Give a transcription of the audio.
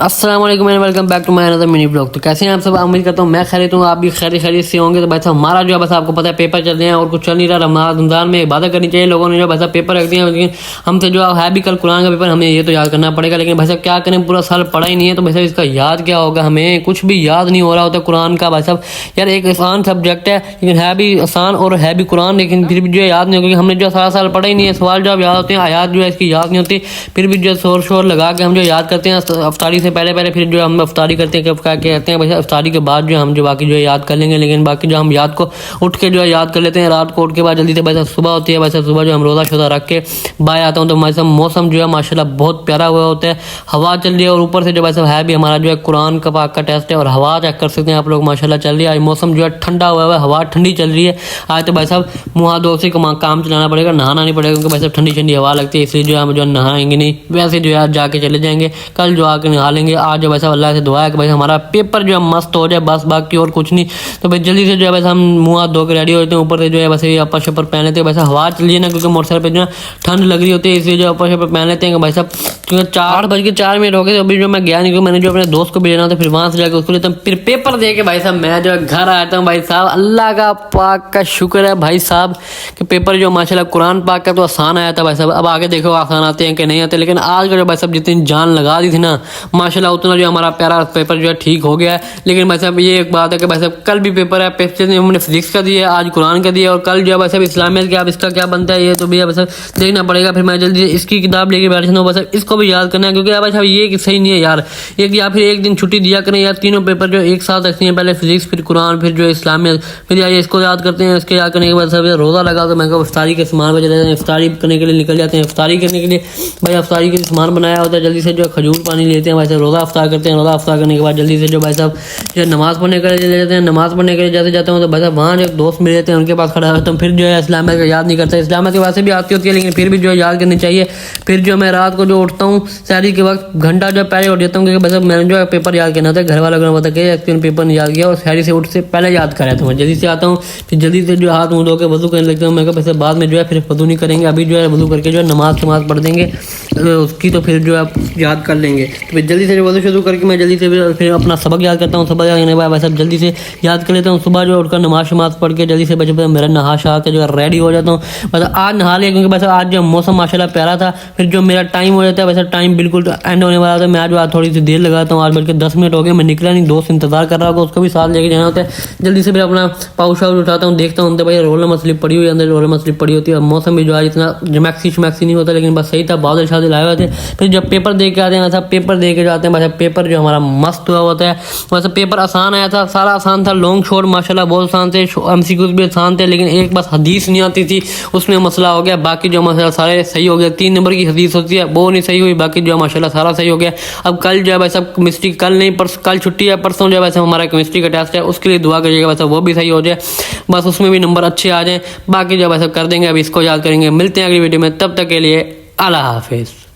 अस्सलाम वालेकुम and welcome back to my another mini blog. तो कैसे हैं आप सब? उम्मीद करता हूँ मैं खैरियत हूँ, आप भी खैरियत से होंगे। तो भाई साहब हमारा जो है बस आपको पता है पेपर चल रहे हैं और कुछ चल नहीं रहा। रमजान में इबादत करनी चाहिए लोगों ने, जो भाई साहब पेपर रख दिए हैं। लेकिन हमसे जो है भी कल कुरान का पेपर, हमें ये तो याद करना पड़ेगा। लेकिन भाई साहब क्या करें, पूरा साल पढ़ा ही नहीं है, तो भाई साहब इसका याद क्या होगा? हमें कुछ भी याद नहीं हो रहा होता कुरान का। भाई साहब यार एक आसान सब्जेक्ट है, लेकिन है भी आसान और है भी कुरान, लेकिन फिर भी जो याद नहीं हो, क्योंकि हमने जो सारा साल पढ़ा ही नहीं है। सवाल जवाब याद होते हैं, आयात जो है इसकी याद नहीं होती। फिर भी जो शोर शोर लगा के हम जो याद करते हैं अफ्तारी से पहले पहले, फिर जो हम अफ्तारी करते हैं, कब क्या कहते हैं भाई अफ्तारी के बाद जो हम जो बाकी जो है याद कर लेंगे। लेकिन बाकी जो हम याद को उठ के जो है याद कर लेते हैं, रात को उठ के बाद जल्दी से। भाई सुबह होती है, वैसे सुबह जो हम रोज़ा शोज़ा रख के बाहर आता हूँ, तो भाई मौसम जो है माशाल्लाह बहुत प्यारा हुआ होता है, हवा चल रही है। और ऊपर से जो भाई साहब है भी हमारा जो है कुरान का पाक का टेस्ट है, और हवा चेक कर सकते हैं आप लोग, माशाल्लाह चल रही है। आज मौसम जो है ठंडा हुआ है, हवा ठंडी चल रही है। आज तो भाई साहब मुँह हाथ धो से काम चलाना पड़ेगा, नहाना नहीं पड़ेगा, क्योंकि भाई साहब ठंडी ठंडी हवा लगती है। इसलिए जो है हम जो नहाएंगे नहीं, वैसे जो है जाके चले जाएंगे, कल जो आके नहा लेंगे। आज जो भाई साहब अल्लाह से दुआ है कि भाई हमारा पेपर जो है मस्त हो जाए, बस बाकी और कुछ नहीं। तो भाई जल्दी से जो है बस हम मुँह हाथ धो के रेडी हो जाते हैं। ऊपर से जो है बस ये अपर शपर पहन लेते हैं। वैसे हवा चलिए ना, क्योंकि मोटरसाइकिल पे जो है ठंड लग रही होती है, इसलिए जो अपर शपर पहन लेते हैं। भाई साहब क्योंकि 4:04 हो गए, तो अभी जो मैं गया नहीं, क्योंकि मैंने जो अपने दोस्त को भी लेना था, फिर वहाँ से जाकर उसको लेता हूँ। फिर पेपर दे के भाई साहब मैं जो है घर आता हूँ। भाई साहब अल्लाह का पाक का शुक्र है भाई साहब कि पेपर जो माशाल्लाह कुरान पाक का तो आसान आया था। भाई साहब अब आगे देखो आसान आते हैं कि नहीं आते, लेकिन आज का जो भाई साहब जितनी जान लगा दी थी ना माशाल्लाह, उतना जो हमारा प्यारा पेपर जो है ठीक हो गया है। लेकिन भाई साहब ये एक बात है कि भाई साहब कल भी पेपर है, पेपर हमने फिजिक्स का दिया है, आज कुरान का दिया, और कल जो है भाई साहब इस्लामियत का, अब इसका क्या बनता है ये तो भी भाई साहब देखना पड़ेगा। फिर मैं जल्दी इसकी किताब लेके बैठ जाता हूँ। भाई साहब इसको भी याद करना है, क्योंकि भाई साहब ये सही नहीं है यार, एक या फिर एक दिन छुट्टी दिया करें यार, तीनों पेपर जो एक साथ रखते हैं, पहले फिजिक्स फिर कुरान फिर जो इस्लामियत, फिर यार इसको याद करते हैं। इसके याद करने के बाद सब रोज़ा लगा, तो मैं इफ्तारी के सामान में चले जाते हैं, इफ्तारी करने के लिए निकल जाते हैं। इफ्तारी करने के लिए भाई इफ्तारी के लिए सामान बनाया होता है, जल्दी से जो खजूर पानी लेते हैं, वैसे रोज़ा अफ्तार करते हैं। रोज़ा अफ्तार करने के बाद जल्दी से जो भाई साहब जो नमाज़ पढ़ने के लिए चले जाते हैं। नमाज़ पढ़ने के लिए जाते जाते हैं, तो भाई साहब वहाँ जो दोस्त मिल जाते हैं, उनके पास खड़ा रहता हूँ। फिर जो है इस्लामियत का याद नहीं करता, इस्लामियत की वैसे भी आती होती है, लेकिन फिर भी जो है याद करनी चाहिए। फिर जो मैं रात को जो उठता हूँ सहरी के वक्त घंटा जो पहले उठ जाता हूँ, क्योंकि भाई साहब मैंने जो है पेपर याद करना था। घर वालों को पता कि पेपर नहीं याद किया, और सहरी से उठ से पहले याद कराया था। मैं जल्दी से आता हूँ, फिर जल्दी से जो हाथ मुँह धो के वजू करने लगता हूँ। मैं कहा वैसे बाद में जो है फिर वजू नहीं करेंगे, अभी जो है वजू करके जो है नमाज पढ़ देंगे, उसकी तो फिर जो है याद कर लेंगे। तो फिर जल्दी से वजू शुरू करके मैं जल्दी से फिर अपना सबक याद करता हूँ। सबक याद करने के बाद सब जल्दी से याद कर लेता हूँ। सुबह जो उठकर नमाज शमाज पढ़ के जल्दी से बच्चे मेरा नहा शहा के जो है रेडी हो जाता हूँ। बस आज नहा लिया, क्योंकि बस आज जो मौसम माशाल्लाह प्यारा था। फिर जो मेरा टाइम हो जाता है, वैसे टाइम बिल्कुल एंड होने वाला था। मैं आज थोड़ी सी देर लगाता हूँ, 8:10 हो गए, मैं निकला नहीं, दोस्त इंतजार कर रहा होगा, उसको भी साथ लेके जाना होता है। जल्दी से फिर अपना पाउच शाउच उठाता हूँ, देखता हूँ भाई रोल नंबर स्लिप पड़ी हुई है, अंदर रोल नंबर स्लिप पड़ी होती है। मौसम भी जो है इतना जमैक्सी शमैक्सी नहीं होता, लेकिन बस सही था, बादल शादल आए हुए थे। फिर जब पेपर दे के आते हैं, वैसा पेपर दे के जाते हैं, वैसे पेपर जो हमारा मस्त हुआ होता है। वैसे पेपर आसान आया था, सारा आसान था, लॉन्ग शॉर्ट माशाल्लाह बहुत आसान थे, एमसीक्यूज भी आसान थे, लेकिन एक बस हदीस नहीं आती थी, उसमें मसला हो गया। बाकी जो मसला सारे सही हो गया। 3 नंबर की हदीस होती है वो नहीं सही हुई, बाकी जो माशाल्लाह सारा सही हो गया। अब कल जो है वैसा केमिस्ट्री, कल नहीं कल छुट्टी है, परसों जो है वैसे हमारा केमिस्ट्री का टेस्ट है, उसके लिए दुआ करिएगा वैसा वो भी सही हो जाए, बस उसमें भी नंबर अच्छे आ जाए। बाकी जो है वैसा कर देंगे, अभी इसको याद करेंगे। मिलते हैं अगली वीडियो में, तब तक के लिए अल्लाह हाफिज़।